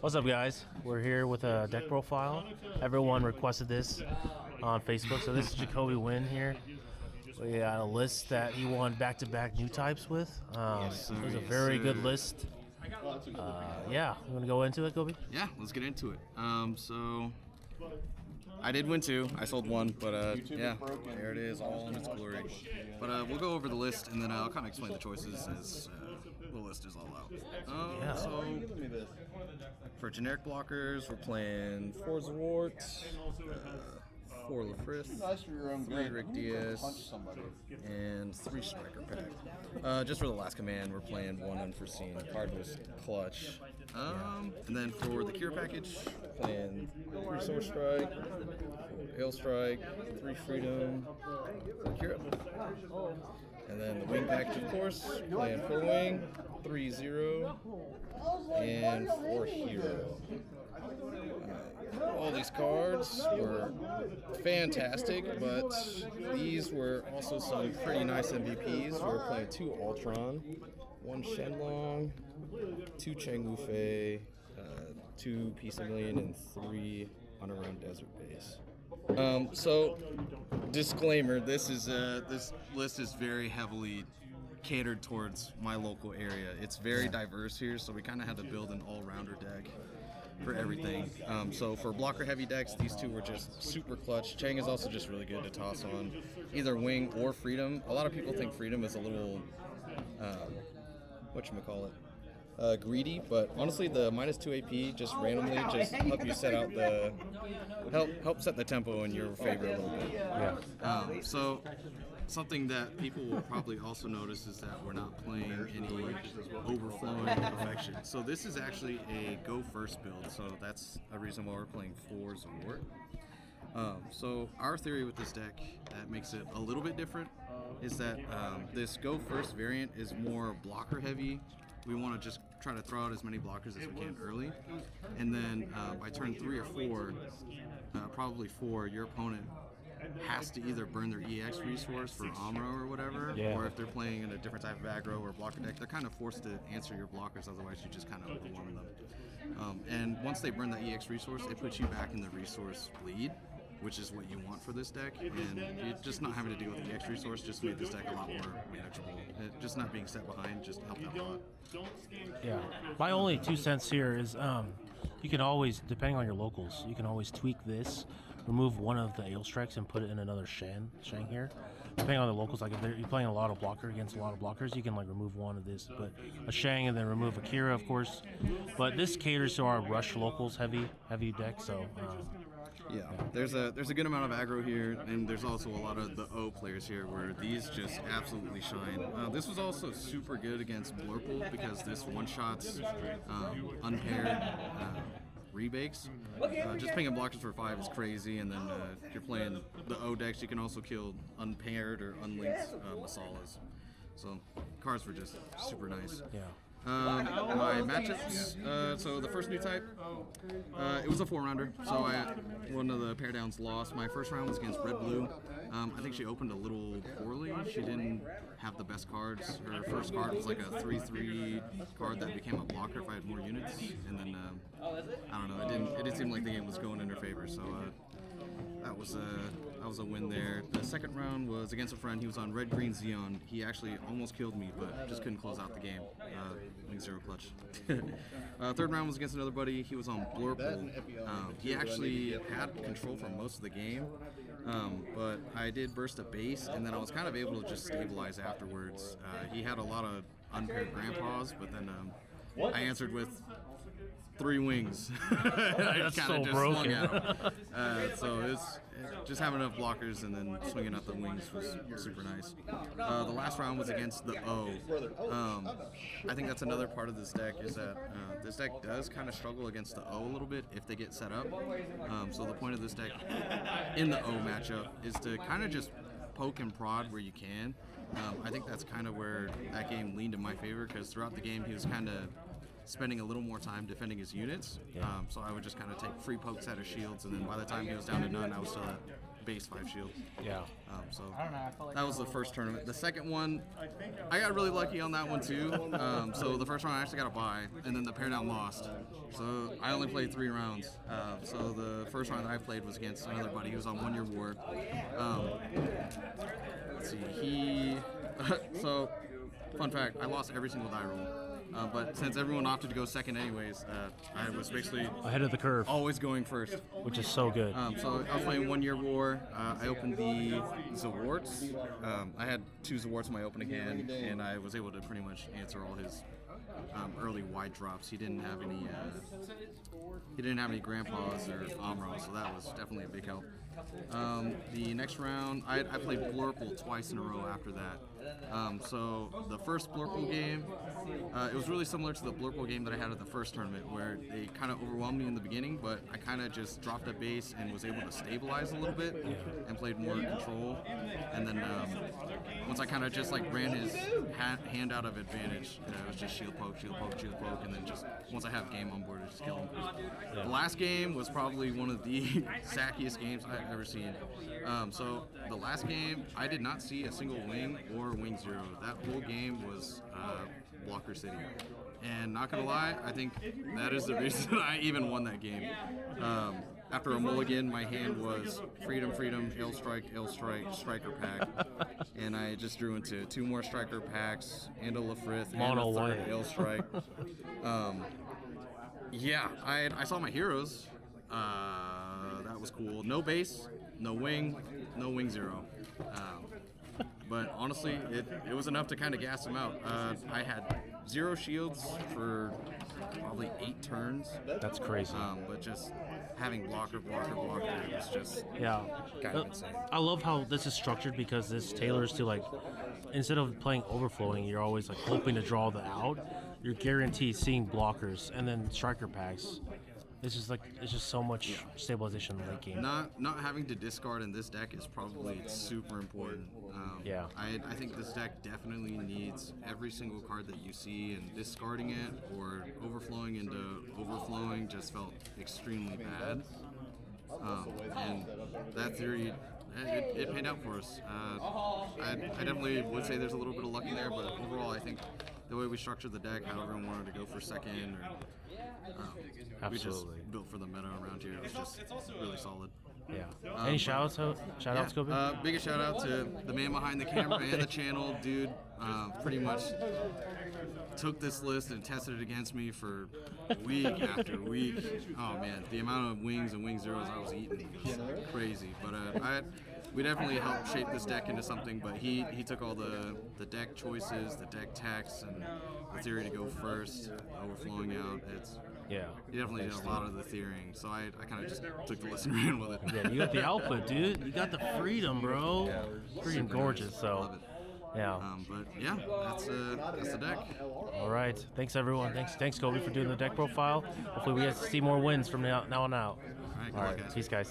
What's up, guys? We're here with a deck profile. Everyone requested this on Facebook, so this is Jacoby Wynn here. We got a list that he won back-to-back new types with. It was a very good list. Yeah, you want to go into it, Kobe? Yeah, let's get into it. So I did win two. I sold one, but yeah, there it is, all in its glory. But we'll go over the list, and then I'll kind of explain the choices as the list is all out. So for generic blockers, we're playing 4 Zwart, 4 Lafris, 3 Rick Diaz, and 3 Striker Pack. Just for the last command, we're playing 1 Unforeseen. The card was Clutch. And then for the Cure package, playing 3 Sword Strike, 4 Hail Strike, 3 Freedom, 4 Cure. And then the Wing package, of course, playing 4 Wing, 3 Zero, and 4 Hero. All these cards were fantastic, but these were also some pretty nice MVPs. We were playing 2 Altron, 1 Shenlong, 2 Cheng Wufei, 2 Peace of Million, and 3 Underground Desert Base. So, disclaimer: this list is very heavily catered towards my local area. It's very diverse here, so we kind of had to build an all-rounder deck for everything. So for blocker heavy decks, these two were just super clutch. Chang is also just really good to toss on either Wing or Freedom. A lot of people think Freedom is a little greedy, but honestly the -2 AP just randomly just help you set out help set the tempo in your favor a little bit. Yeah. So something that people will probably also notice is that we're not playing any overflowing affection. So this is actually a go first build, so that's a reason why we're playing 4 Zwart. So our theory with this deck that makes it a little bit different is that this go first variant is more blocker heavy. We want to just try to throw out as many blockers as we can early, and then by turn 3 or 4, probably 4, your opponent has to either burn their EX resource for Amro or whatever, or if they're playing in a different type of aggro or blocker deck, they're kind of forced to answer your blockers, otherwise you just kind of overwhelm them. And once they burn that EX resource, it puts you back in the resource bleed, which is what you want for this deck, and just not having to deal with the EX resource just made this deck a lot more manageable. Just not being set behind just helped out a lot. Yeah. My only 2 cents here is you can always, depending on your locals, you can always tweak this, remove one of the Ale Strikes and put it in another Shang here. Depending on the locals, like if you're playing a lot of blocker against a lot of blockers, you can like remove one of this, but a Shang and then remove Akira, of course. But this caters to our rush locals heavy deck, so yeah, there's a good amount of aggro here, and there's also a lot of the O players here where these just absolutely shine. This was also super good against Blurple because this one-shots unpaired rebakes. Just pinging blockers for 5 is crazy, and then if you're playing the O decks, you can also kill unpaired or unlinked Masalas. So cards were just super nice. yeah. My matchups, so the first new type, it was a 4-rounder, so one of the pair downs lost. My first round was against Red Blue. I think she opened a little poorly. She didn't have the best cards. Her first card was like a 3/3 card that became a blocker if I had more units, and then I don't know, it didn't seem like the game was going in her favor, so that was a win there. The second round was against a friend. He was on Red Green Xeon. He actually almost killed me, but just couldn't close out the game. Wing 0 clutch. Third round was against another buddy. He was on Blurple. He actually had control for most of the game, but I did burst a base, and then I was kind of able to just stabilize afterwards. He had a lot of unpaired grandpas, but then I answered with 3 wings. That's so broken. So it's just having enough blockers and then swinging out the wings was super nice. The last round was against the O. I think that's another part of this deck is that this deck does kind of struggle against the O a little bit if they get set up. So the point of this deck in the O matchup is to kind of just poke and prod where you can. I think that's kind of where that game leaned in my favor because throughout the game he was kind of spending a little more time defending his units. So I would just kind of take free pokes out of shields, and then by the time he was down to none, I was still at base 5 shield. Yeah. So that was the first tournament. The second one, I got really lucky on that one too. So the first round I actually got a bye, and then the pair down lost. So I only played 3 rounds. So the first round that I played was against another buddy. He was on 1 year war. Let's see. So, fun fact, I lost every single die roll. But since everyone opted to go second anyways, I was basically Ahead of the curve, always going first. which is so good. So I was playing 1 year war. I opened the Zawarts. I had 2 Zawarts in my opening hand, and I was able to pretty much answer all his early wide drops. He didn't have any. He didn't have any grandpas or Amro, so that was definitely a big help. The next round, I played Blurple twice in a row after that. So the first Blurple game, it was really similar to the Blurple game that I had at the first tournament, where they kind of overwhelmed me in the beginning, but I kind of just dropped a base and was able to stabilize a little bit and played more control. And then once I kind of just like ran his hand out of advantage, it was just shield poke, shield poke, shield poke, and then just once I have game on board, I just kill him. The last game was probably one of the sackiest games I've ever seen. So the last game, I did not see a single wing or wing zero. That whole game was Blocker City. And not gonna lie, I think that is the reason I even won that game. After a mulligan, my hand was Freedom, Freedom, Ill Strike, Striker pack. And I just drew into 2 more Striker packs and a Lafrith and a third Ill Strike. Yeah, I saw my heroes. That was cool. No base, no wing zero. But honestly, it was enough to kind of gas him out. I had 0 shields for probably 8 turns. That's crazy. But just having blocker, it was just kind of insane. I love how this is structured because this tailors to like, instead of playing overflowing, you're always like hoping to draw the out. You're guaranteed seeing blockers and then striker packs. It's just so much stabilization in the late game. Not having to discard in this deck is probably super important. I think this deck definitely needs every single card that you see, and discarding it or overflowing into overflowing just felt extremely bad. And that theory, it paid out for us. I definitely would say there's a little bit of luck in there, but overall I think the way we structured the deck, how everyone wanted to go for second, or we just built for the meta around here. It was just really solid. Yeah. Any shout outs, Kobe? Biggest shout out to the man behind the camera and the channel, dude. Pretty much took this list and tested it against me for week after week. Oh man, the amount of wings and wing zeros I was eating was crazy. But we definitely helped shape this deck into something. But he took all the deck choices, the deck text, and the theory to go first, overflowing out. He definitely did a lot of the theorying, so I kind of just took the list and ran with it. Yeah, you got the output, dude. You got the freedom, bro. Freaking gorgeous. Nice. Love it. Yeah. But yeah, that's the deck. All right. Thanks everyone. Thanks Kobe for doing the deck profile. Hopefully we get to see more wins from now on out. All right, guys. Peace, guys.